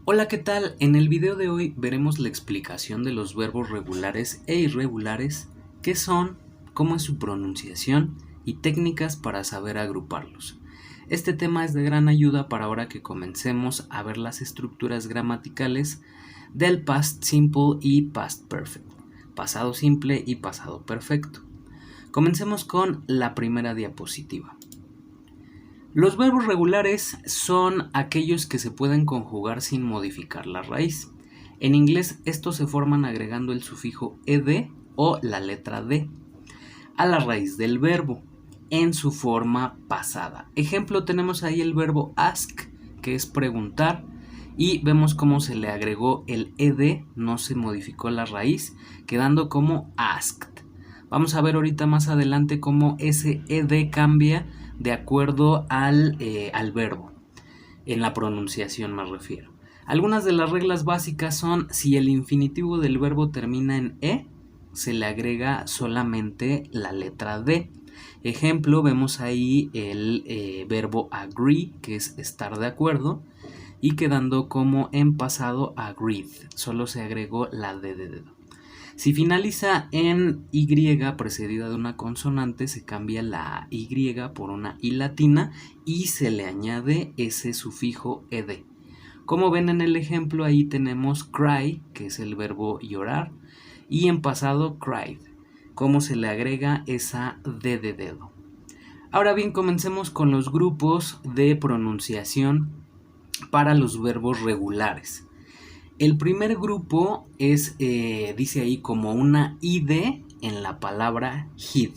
Hola, ¿qué tal? En el video de hoy veremos la explicación de los verbos regulares e irregulares, qué son, cómo es su pronunciación y técnicas para saber agruparlos. Este tema es de gran ayuda para ahora que comencemos a ver las estructuras gramaticales del past simple y past perfect, pasado simple y pasado perfecto. Comencemos con la primera diapositiva. Los verbos regulares son aquellos que se pueden conjugar sin modificar la raíz. En inglés estos se forman agregando el sufijo ed o la letra d a la raíz del verbo en su forma pasada. Ejemplo, tenemos ahí el verbo ask, que es preguntar, y vemos cómo se le agregó el ed, no se modificó la raíz, quedando como asked. Vamos a ver ahorita más adelante cómo ese ed cambia de acuerdo al verbo, en la pronunciación me refiero. Algunas de las reglas básicas son: si el infinitivo del verbo termina en e, se le agrega solamente la letra d. Ejemplo, vemos ahí el verbo agree, que es estar de acuerdo, y quedando como en pasado agreed, solo se agregó la d de dedo. Si finaliza en Y precedida de una consonante, se cambia la Y por una I latina y se le añade ese sufijo ed. Como ven en el ejemplo, ahí tenemos cry, que es el verbo llorar, y en pasado cried, como se le agrega esa D de dedo. Ahora bien, comencemos con los grupos de pronunciación para los verbos regulares. El primer grupo es, dice ahí, como una id en la palabra hid.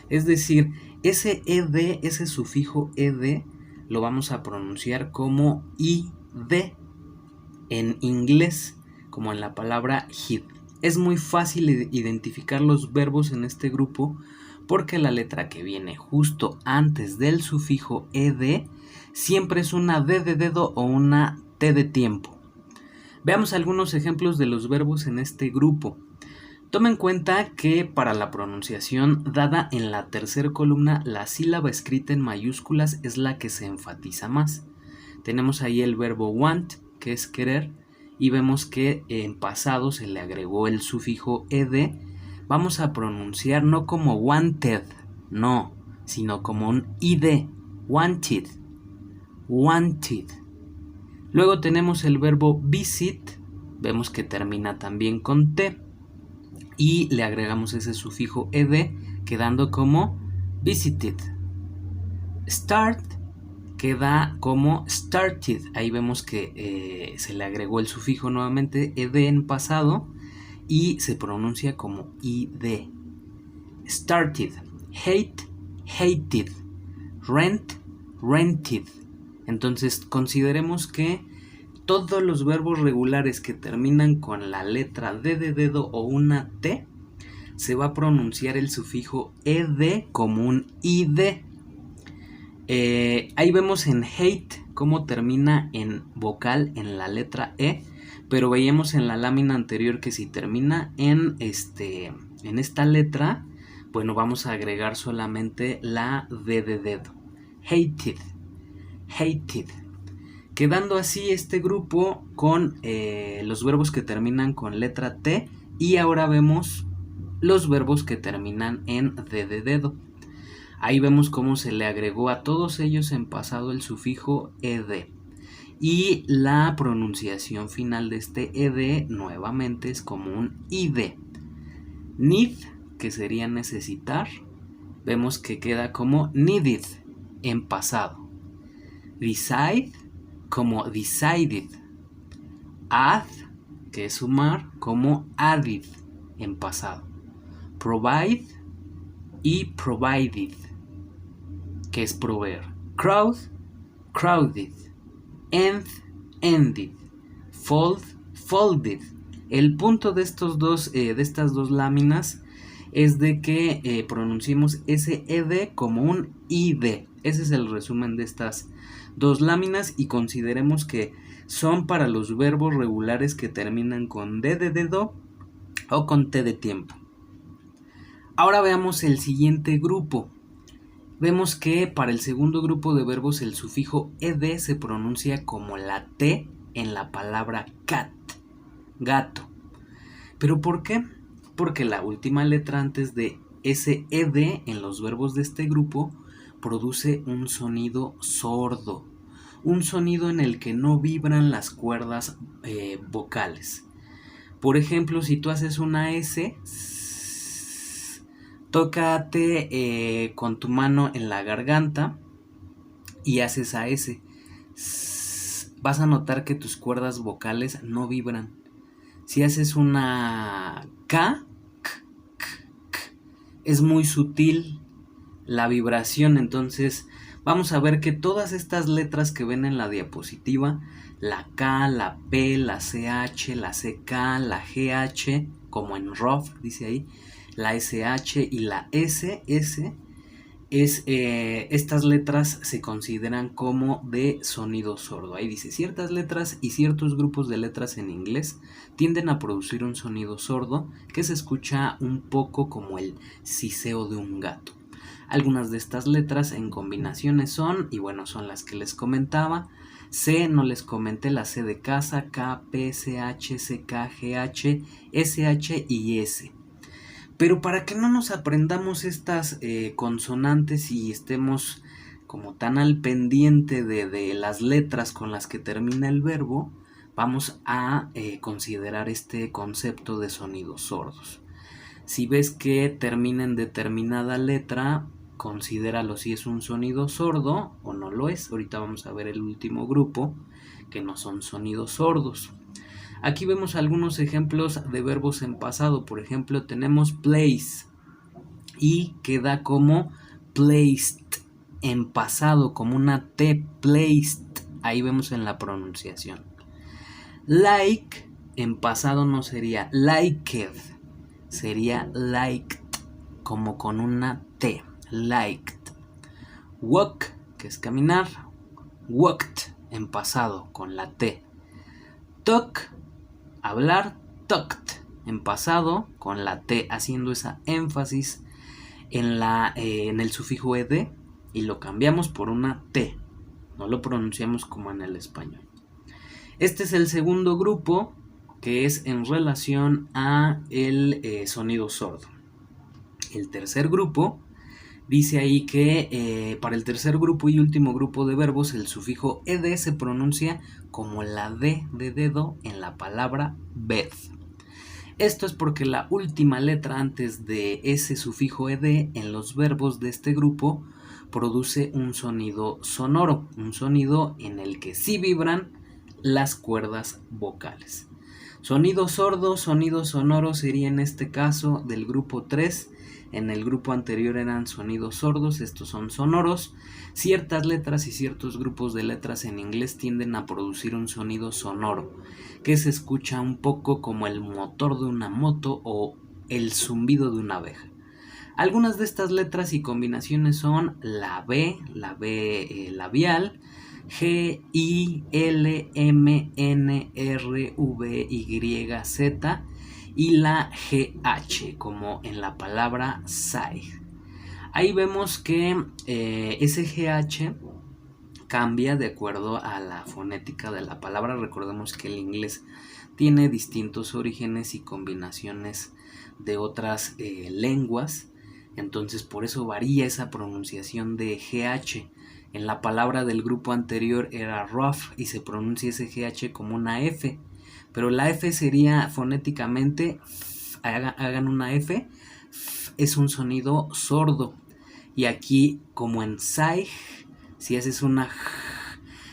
Es decir, ese ed, ese sufijo ed, lo vamos a pronunciar como id en inglés, como en la palabra hid. Es muy fácil identificar los verbos en este grupo porque la letra que viene justo antes del sufijo ed siempre es una d de dedo o una t de tiempo. Veamos algunos ejemplos de los verbos en este grupo. Toma en cuenta que para la pronunciación dada en la tercera columna, la sílaba escrita en mayúsculas es la que se enfatiza más. Tenemos ahí el verbo want, que es querer, y vemos que en pasado se le agregó el sufijo ed. Vamos a pronunciar no como wanted, no, sino como un id, wanted, wanted. Luego tenemos el verbo visit, vemos que termina también con T y le agregamos ese sufijo ed quedando como visited. Start queda como started, ahí vemos que se le agregó el sufijo nuevamente ed en pasado y se pronuncia como id. Started, hate, hated, rent, rented. Entonces consideremos que todos los verbos regulares que terminan con la letra D de dedo o una T, se va a pronunciar el sufijo ed como un id. Ahí vemos en hate cómo termina en vocal en la letra E, pero veíamos en la lámina anterior que si termina en esta letra, bueno, vamos a agregar solamente la D de dedo. Hated, hated. Quedando así este grupo con los verbos que terminan con letra T, y ahora vemos los verbos que terminan en D de dedo. Ahí vemos cómo se le agregó a todos ellos en pasado el sufijo ed. Y la pronunciación final de este ed nuevamente es como un id. Need, que sería necesitar, vemos que queda como needed en pasado. Decide, como decided. Add, que es sumar, como added en pasado. Provide y provided, que es proveer. Crowd, crowded. End, ended. Fold, folded. El punto de estas dos láminas es de que pronunciemos ese ed como un id. Ese es el resumen de estas dos láminas y consideremos que son para los verbos regulares que terminan con d de dedo o con t de tiempo. Ahora veamos el siguiente grupo. Vemos que para el segundo grupo de verbos el sufijo ed se pronuncia como la T en la palabra cat, gato. ¿Pero por qué? Porque la última letra antes de ese ed en los verbos de este grupo produce un sonido sordo, un sonido en el que no vibran las cuerdas vocales. Por ejemplo, si tú haces una S, tócate con tu mano en la garganta y haces a S. Vas a notar que tus cuerdas vocales no vibran. Si haces una K, es muy sutil la vibración. Entonces vamos a ver que todas estas letras que ven en la diapositiva, la K, la P, la CH, la CK, la GH, como en rough dice ahí, la SH y la SS, estas letras se consideran como de sonido sordo. Ahí dice, ciertas letras y ciertos grupos de letras en inglés tienden a producir un sonido sordo que se escucha un poco como el siseo de un gato. Algunas de estas letras en combinaciones son, y bueno, son las que les comentaba. C, no les comenté, la C de casa, K, P, CH, CK, GH, SH y S. Pero para que no nos aprendamos estas consonantes y estemos como tan al pendiente de las letras con las que termina el verbo, vamos a considerar este concepto de sonidos sordos. Si ves que termina en determinada letra, considéralo si es un sonido sordo o no lo es. Ahorita vamos a ver el último grupo, que no son sonidos sordos. Aquí vemos algunos ejemplos de verbos en pasado. Por ejemplo, tenemos place y queda como placed en pasado, como una T, placed. Ahí vemos en la pronunciación. Like en pasado no sería liked, sería liked, como con una T, liked. Walk, que es caminar, walked en pasado con la T. Talk, hablar, talked en pasado con la T, haciendo esa énfasis en el sufijo ed y lo cambiamos por una T. No lo pronunciamos como en el español. Este es el segundo grupo, que es en relación a el sonido sordo. El tercer grupo dice ahí que para el tercer grupo y último grupo de verbos el sufijo ed se pronuncia como la D de dedo en la palabra bed. Esto es porque la última letra antes de ese sufijo ed en los verbos de este grupo produce un sonido sonoro, un sonido en el que sí vibran las cuerdas vocales. Sonido sordo, sonido sonoro sería en este caso del grupo 3. En el grupo anterior eran sonidos sordos, estos son sonoros. Ciertas letras y ciertos grupos de letras en inglés tienden a producir un sonido sonoro, que se escucha un poco como el motor de una moto o el zumbido de una abeja. Algunas de estas letras y combinaciones son la B labial, G, I, L, M, N, R, V, Y, Z y la GH, como en la palabra side. Ahí vemos que ese GH cambia de acuerdo a la fonética de la palabra. Recordemos que el inglés tiene distintos orígenes y combinaciones de otras lenguas, entonces por eso varía esa pronunciación de GH. En la palabra del grupo anterior era rough y se pronuncia ese GH como una F, pero la F sería fonéticamente, hagan una F, es un sonido sordo. Y aquí, como en SAIG, si haces una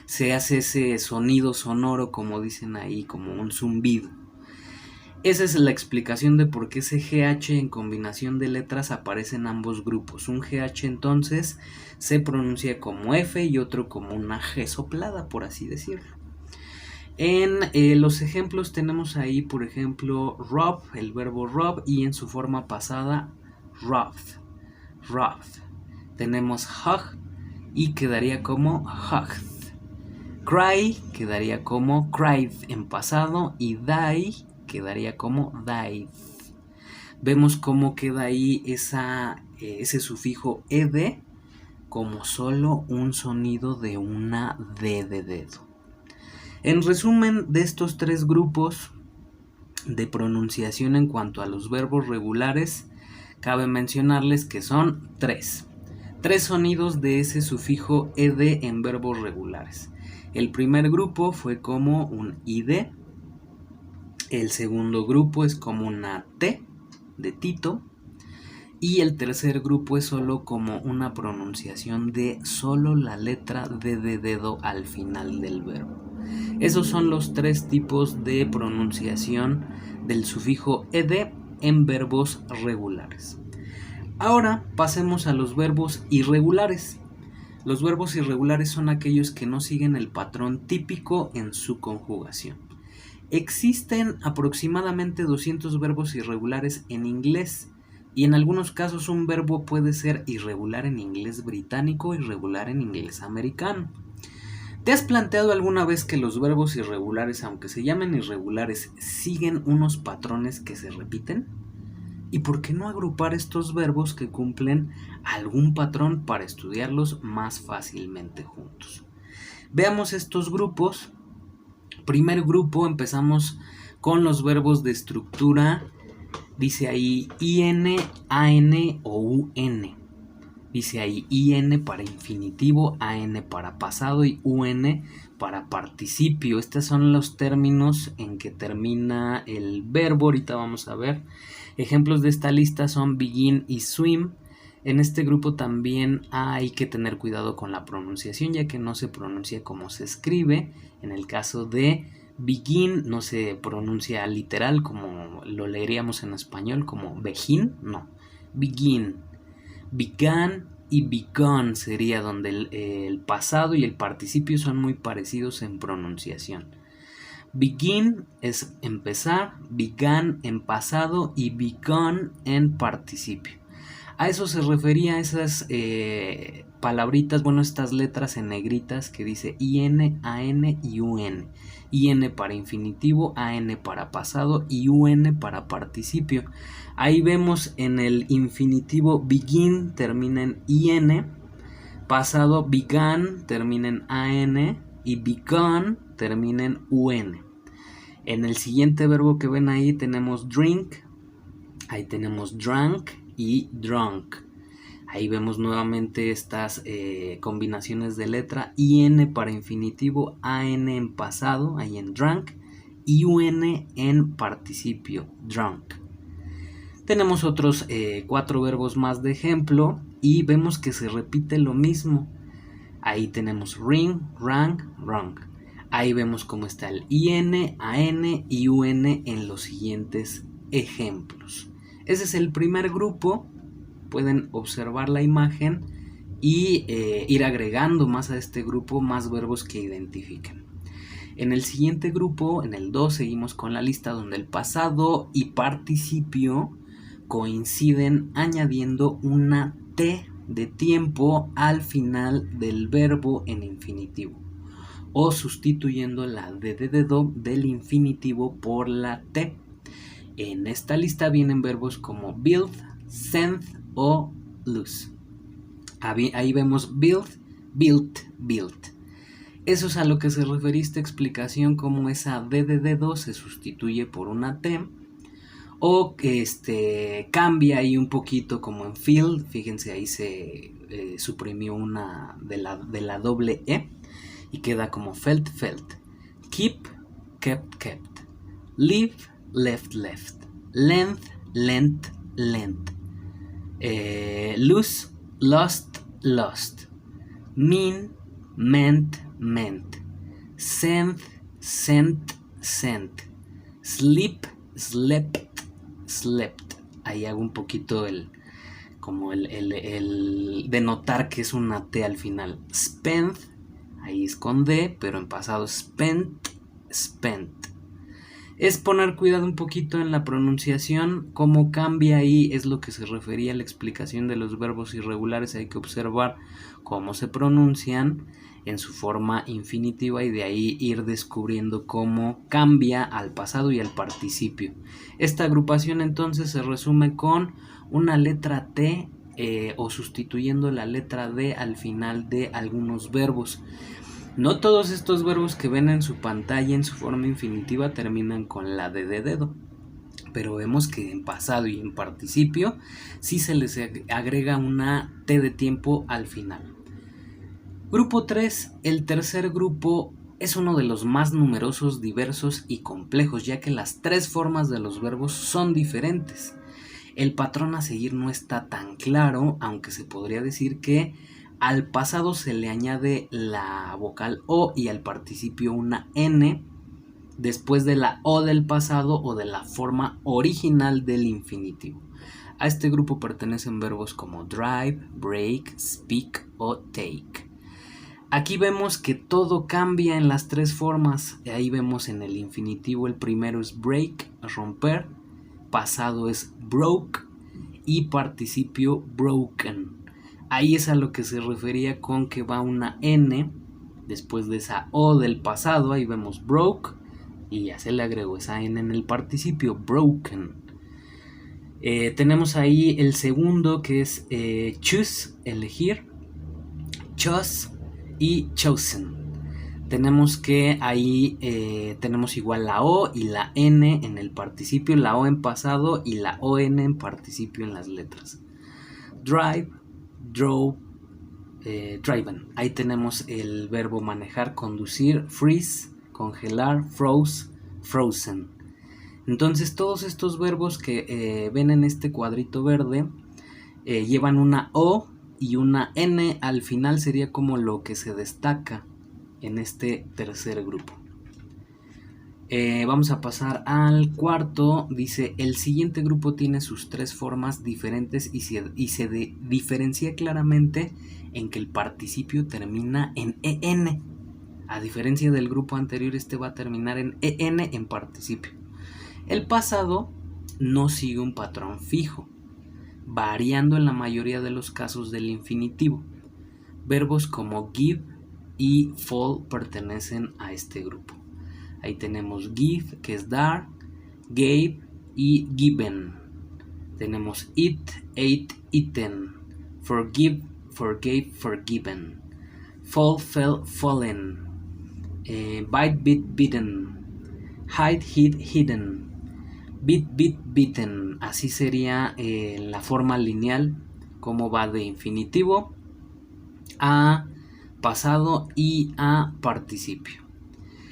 se hace ese sonido sonoro, como dicen ahí, como un zumbido. Esa es la explicación de por qué ese GH en combinación de letras aparece en ambos grupos. Un GH entonces se pronuncia como F y otro como una G soplada, por así decirlo. En los ejemplos tenemos ahí, por ejemplo, rob, el verbo rob, y en su forma pasada, robbed. Tenemos hug y quedaría como hugged. Cry quedaría como cried en pasado y die quedaría como died. Vemos cómo queda ahí ese sufijo ed como solo un sonido de una D de dedo. En resumen de estos tres grupos de pronunciación en cuanto a los verbos regulares, cabe mencionarles que son tres sonidos de ese sufijo ed en verbos regulares. El primer grupo fue como un id, el segundo grupo es como una t de Tito, y el tercer grupo es solo como una pronunciación de solo la letra D de dedo al final del verbo. Esos son los tres tipos de pronunciación del sufijo ed en verbos regulares. Ahora pasemos a los verbos irregulares. Los verbos irregulares son aquellos que no siguen el patrón típico en su conjugación. Existen aproximadamente 200 verbos irregulares en inglés, y en algunos casos un verbo puede ser irregular en inglés británico o irregular en inglés americano. ¿Te has planteado alguna vez que los verbos irregulares, aunque se llamen irregulares, siguen unos patrones que se repiten? ¿Y por qué no agrupar estos verbos que cumplen algún patrón para estudiarlos más fácilmente juntos? Veamos estos grupos. Primer grupo, empezamos con los verbos de estructura. Dice ahí IN, AN o UN. Dice ahí IN para infinitivo, AN para pasado y UN para participio. Estos son los términos en que termina el verbo. Ahorita vamos a ver. Ejemplos de esta lista son begin y swim. En este grupo también hay que tener cuidado con la pronunciación, ya que no se pronuncia como se escribe. En el caso de begin no se pronuncia literal como lo leeríamos en español, como begin, no. Begin, began y begun sería donde el pasado y el participio son muy parecidos en pronunciación. Begin es empezar, began en pasado y begun en participio. A eso se refería esas palabritas, estas letras en negritas que dice IN, AN y UN. IN para infinitivo, AN para pasado y UN para participio. Ahí vemos en el infinitivo begin termina en IN, pasado began termina en AN y begun termina en UN. En el siguiente verbo que ven ahí tenemos drink, ahí tenemos drank y drunk. Ahí vemos nuevamente estas combinaciones de letra. IN para infinitivo, AN en pasado, ahí en drunk, y UN en participio, drunk. Tenemos otros 4 verbos más de ejemplo y vemos que se repite lo mismo. Ahí tenemos ring, rang, rung. Ahí vemos cómo está el IN, AN y UN en los siguientes ejemplos. Ese es el primer grupo. Pueden observar la imagen y ir agregando más a este grupo más verbos que identifiquen. En el siguiente grupo, en el 2, seguimos con la lista donde el pasado y participio coinciden añadiendo una T de tiempo al final del verbo en infinitivo, o sustituyendo la D de dedo del infinitivo por la T. En esta lista vienen verbos como build, send o lose. Ahí vemos build, built, built. Eso es a lo que se refiere esta explicación, como esa D de dedo se sustituye por una T, o que cambia ahí un poquito como en field. Fíjense, ahí se suprimió una de la doble E y queda como felt, felt. Keep, kept, kept. Leave, left, left. Length, lent, lent. Lose, lost, lost. Mean, meant, meant. Sent, sent, sent. Sleep, slept, slept. Ahí hago un poquito el denotar que es una T al final. Spent, ahí es con D, pero en pasado spent, spent. Es poner cuidado un poquito en la pronunciación, cómo cambia ahí, es lo que se refería a la explicación de los verbos irregulares. Hay que observar cómo se pronuncian en su forma infinitiva y de ahí ir descubriendo cómo cambia al pasado y al participio. Esta agrupación entonces se resume con una letra T o sustituyendo la letra D al final de algunos verbos. No todos estos verbos que ven en su pantalla en su forma infinitiva terminan con la D de dedo, pero vemos que en pasado y en participio sí se les agrega una T de tiempo al final. Grupo 3, el tercer grupo es uno de los más numerosos, diversos y complejos, ya que las tres formas de los verbos son diferentes. El patrón a seguir no está tan claro, aunque se podría decir que al pasado se le añade la vocal O y al participio una N después de la O del pasado o de la forma original del infinitivo. A este grupo pertenecen verbos como drive, break, speak o take. Aquí vemos que todo cambia en las tres formas. Ahí vemos en el infinitivo el primero es break, romper, pasado es broke y participio broken. Ahí es a lo que se refería con que va una N después de esa O del pasado. Ahí vemos broke y ya se le agregó esa N en el participio broken. Tenemos ahí el segundo que es choose, elegir, chose y chosen. Tenemos que ahí tenemos igual la O y la N en el participio, la O en pasado y la ON en participio en las letras. Drive, drove, driven. Ahí tenemos el verbo manejar, conducir, freeze, congelar, froze, frozen. Entonces todos estos verbos que ven en este cuadrito verde llevan una O y una N al final, sería como lo que se destaca en este tercer grupo. Vamos a pasar al cuarto. Dice, el siguiente grupo tiene sus tres formas diferentes y se diferencia claramente en que el participio termina en EN. A diferencia del grupo anterior, este va a terminar en EN en participio. El pasado no sigue un patrón fijo, variando en la mayoría de los casos del infinitivo. Verbos como give y fall pertenecen a este grupo. Ahí tenemos give, que es dar, gave y given. Tenemos eat, ate, eaten, forgive, forgave, forgiven, fall, fell, fallen, bite, bit, bitten, hide, hid, hidden, beat, beat, beaten. Así sería la forma lineal, como va de infinitivo a pasado y a participio.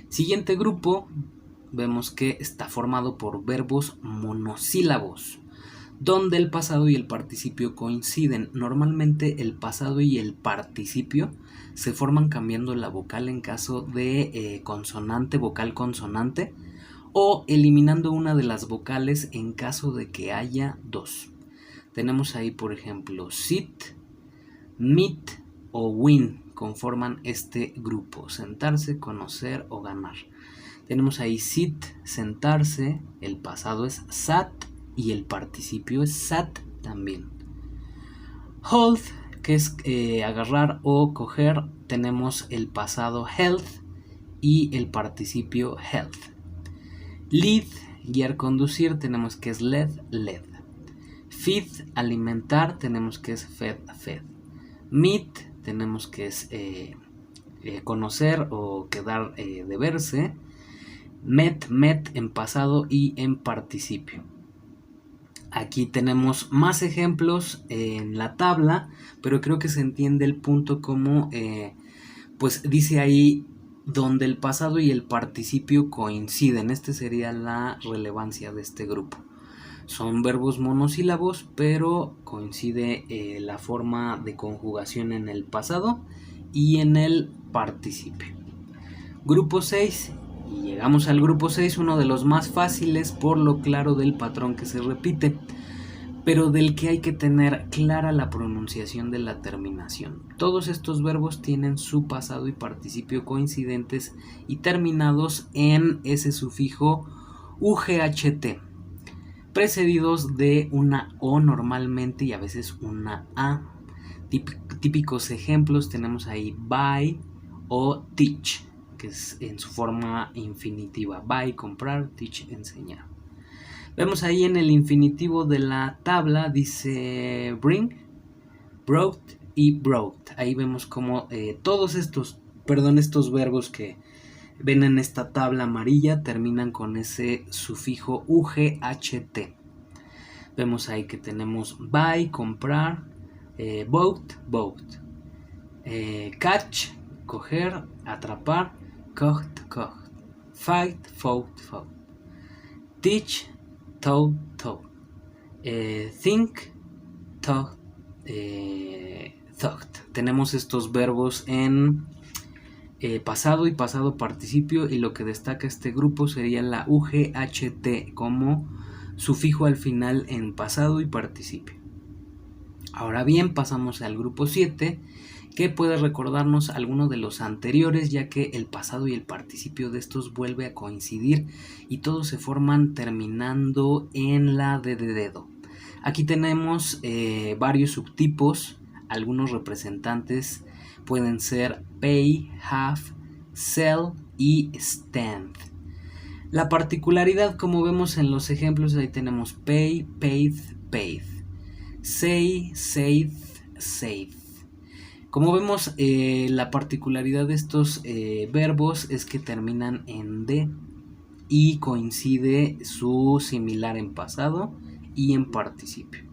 Siguiente grupo, vemos que está formado por verbos monosílabos, donde el pasado y el participio coinciden. Normalmente el pasado y el participio se forman cambiando la vocal en caso de consonante, vocal consonante, o eliminando una de las vocales en caso de que haya dos. Tenemos ahí, por ejemplo, sit, meet o win conforman este grupo: sentarse, conocer o ganar. Tenemos ahí sit, sentarse, el pasado es sat y el participio es sat también. Hold, que es agarrar o coger, tenemos el pasado held y el participio held. Lead, guiar, conducir, tenemos que es led, led. Feed, alimentar, tenemos que es fed, fed. Meet, tenemos que es conocer o quedar de verse. Met, met en pasado y en participio. Aquí tenemos más ejemplos en la tabla, pero creo que se entiende el punto como pues dice ahí donde el pasado y el participio coinciden. Esta sería la relevancia de este grupo. Son verbos monosílabos, pero coincide la forma de conjugación en el pasado y en el participio. Grupo 6. Y llegamos al grupo 6, uno de los más fáciles por lo claro del patrón que se repite, pero del que hay que tener clara la pronunciación de la terminación. Todos estos verbos tienen su pasado y participio coincidentes y terminados en ese sufijo UGHT, precedidos de una O normalmente y a veces una A. Típicos ejemplos tenemos ahí buy o teach, que es en su forma infinitiva. Buy, comprar, teach, enseñar. Vemos ahí en el infinitivo de la tabla, dice bring, brought y brought. Ahí vemos como todos estos estos verbos que ven en esta tabla amarilla terminan con ese sufijo UGHT. Vemos ahí que tenemos buy, comprar, boat, catch, coger, atrapar, cocht, fight, fought, teach, taught, think, thought. Tenemos estos verbos en pasado y pasado participio, y lo que destaca este grupo sería la UGHT como sufijo al final en pasado y participio. Ahora bien, pasamos al grupo 7, que puede recordarnos alguno de los anteriores, ya que el pasado y el participio de estos vuelve a coincidir y todos se forman terminando en la D de dedo. Aquí tenemos varios subtipos. Algunos representantes pueden ser pay, have, sell y stand. La particularidad, como vemos en los ejemplos, ahí tenemos pay, paid, say, said, said. Como vemos, la particularidad de estos verbos es que terminan en D y coincide su similar en pasado y en participio.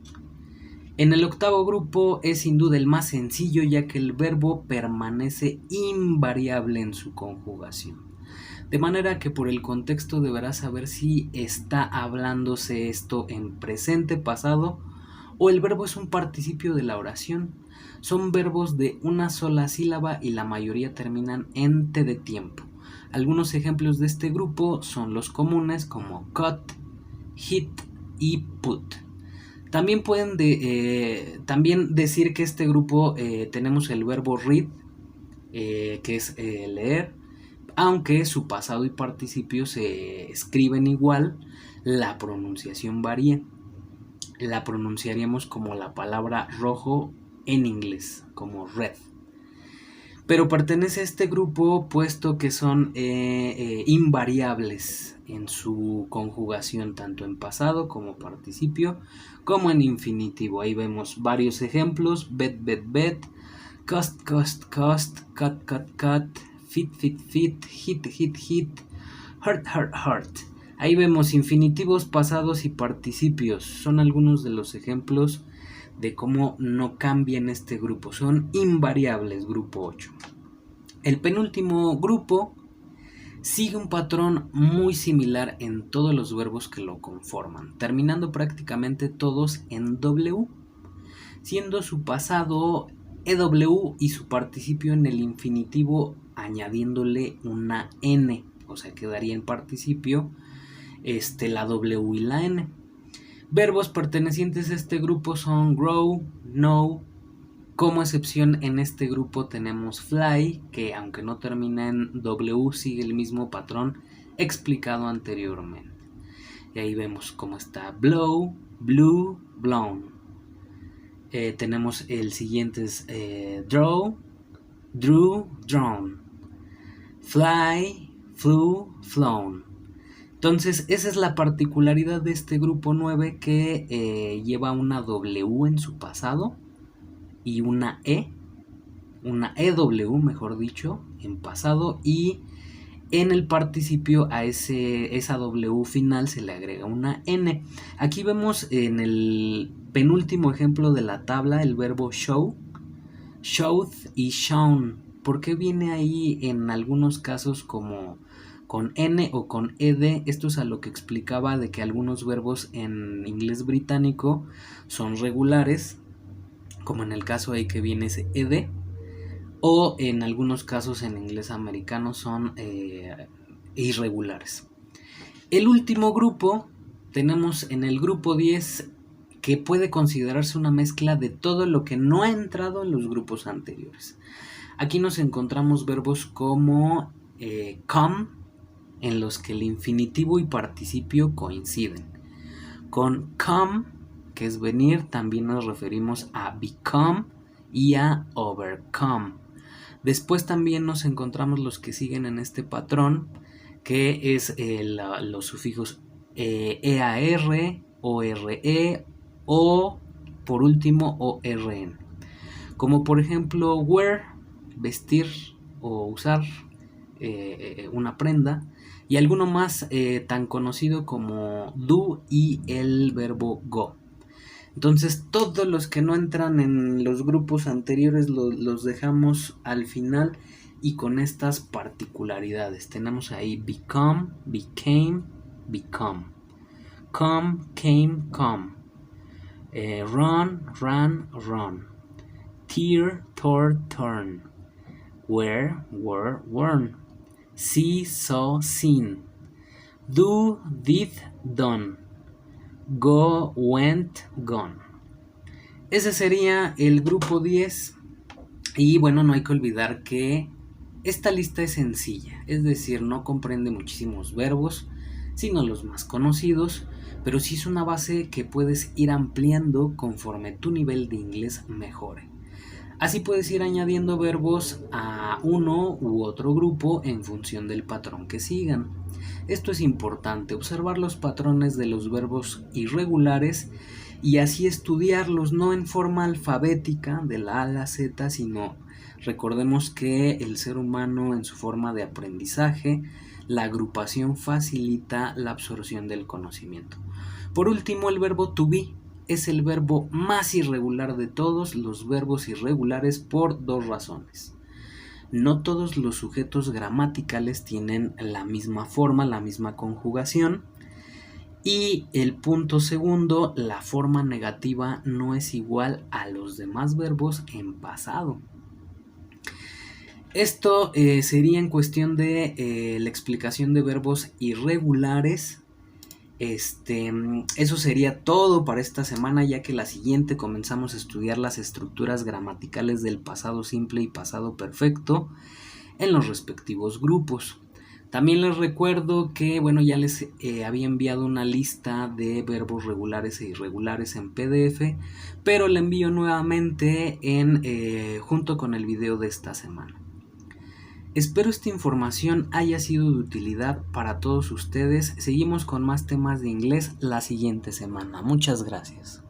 En el octavo grupo es sin duda el más sencillo, ya que el verbo permanece invariable en su conjugación. De manera que por el contexto deberás saber si está hablándose esto en presente, pasado, o el verbo es un participio de la oración. Son verbos de una sola sílaba y la mayoría terminan en T de tiempo. Algunos ejemplos de este grupo son los comunes como cut, hit y put. También pueden también decir que este grupo tenemos el verbo read, que es leer, aunque su pasado y participio se escriben igual, la pronunciación varía. La pronunciaríamos como la palabra rojo en inglés, como red. Pero pertenece a este grupo puesto que son invariables en su conjugación, tanto en pasado como participio, como en infinitivo. Ahí vemos varios ejemplos: bet, cost, cut, fit, hit, hurt. Ahí vemos infinitivos, pasados y participios. Son algunos de los ejemplos de cómo no cambia en este grupo. Son invariables, grupo 8. El penúltimo grupo sigue un patrón muy similar en todos los verbos que lo conforman, terminando prácticamente todos en W, siendo su pasado EW y su participio en el infinitivo añadiéndole una N, o sea quedaría en participio la W y la N. Verbos pertenecientes a este grupo son grow, know. Como excepción en este grupo tenemos fly, que aunque no termina en W sigue el mismo patrón explicado anteriormente. Y ahí vemos cómo está blow, blew, blown. Tenemos el siguiente es draw, drew, drawn, fly, flew, flown. Entonces esa es la particularidad de este grupo 9, que lleva una W en su pasado y una EW, mejor dicho, en pasado, y en el participio a esa W final se le agrega una N. Aquí vemos en el penúltimo ejemplo de la tabla el verbo show, showed y shown. ¿Por qué viene ahí en algunos casos como con N o con ED? Esto es a lo que explicaba de que algunos verbos en inglés británico son regulares, como en el caso ahí que viene ese ED, o en algunos casos en inglés americano son irregulares. El último grupo tenemos en el grupo 10, que puede considerarse una mezcla de todo lo que no ha entrado en los grupos anteriores. Aquí nos encontramos verbos como come, en los que el infinitivo y participio coinciden. Con come, que es venir, también nos referimos a become y a overcome. Después también nos encontramos los que siguen en este patrón, que es los sufijos EAR, ORE o por último ORN. Como por ejemplo wear, vestir, o usar una prenda, y alguno más tan conocido como do y el verbo go. Entonces todos los que no entran en los grupos anteriores los dejamos al final y con estas particularidades. Tenemos ahí become, became, become, come, came, come, run, ran, run, tear, tore, turn, wear, were, worn, see, saw, seen, do, did, done, go, went, gone. Ese sería el grupo 10. Y bueno, no hay que olvidar que esta lista es sencilla, es decir, no comprende muchísimos verbos, sino los más conocidos, pero sí es una base que puedes ir ampliando conforme tu nivel de inglés mejore. Así puedes ir añadiendo verbos a uno u otro grupo en función del patrón que sigan. Esto es importante, observar los patrones de los verbos irregulares y así estudiarlos, no en forma alfabética de la A a la Z, sino recordemos que el ser humano en su forma de aprendizaje, la agrupación facilita la absorción del conocimiento. Por último, el verbo to be es el verbo más irregular de todos los verbos irregulares por dos razones. No todos los sujetos gramaticales tienen la misma forma, la misma conjugación. Y el punto segundo, la forma negativa no es igual a los demás verbos en pasado. Esto sería en cuestión de la explicación de verbos irregulares. Eso sería todo para esta semana, ya que la siguiente comenzamos a estudiar las estructuras gramaticales del pasado simple y pasado perfecto en los respectivos grupos. También les recuerdo que ya les había enviado una lista de verbos regulares e irregulares en PDF, pero la envío nuevamente junto con el video de esta semana. Espero esta información haya sido de utilidad para todos ustedes. Seguimos con más temas de inglés la siguiente semana. Muchas gracias.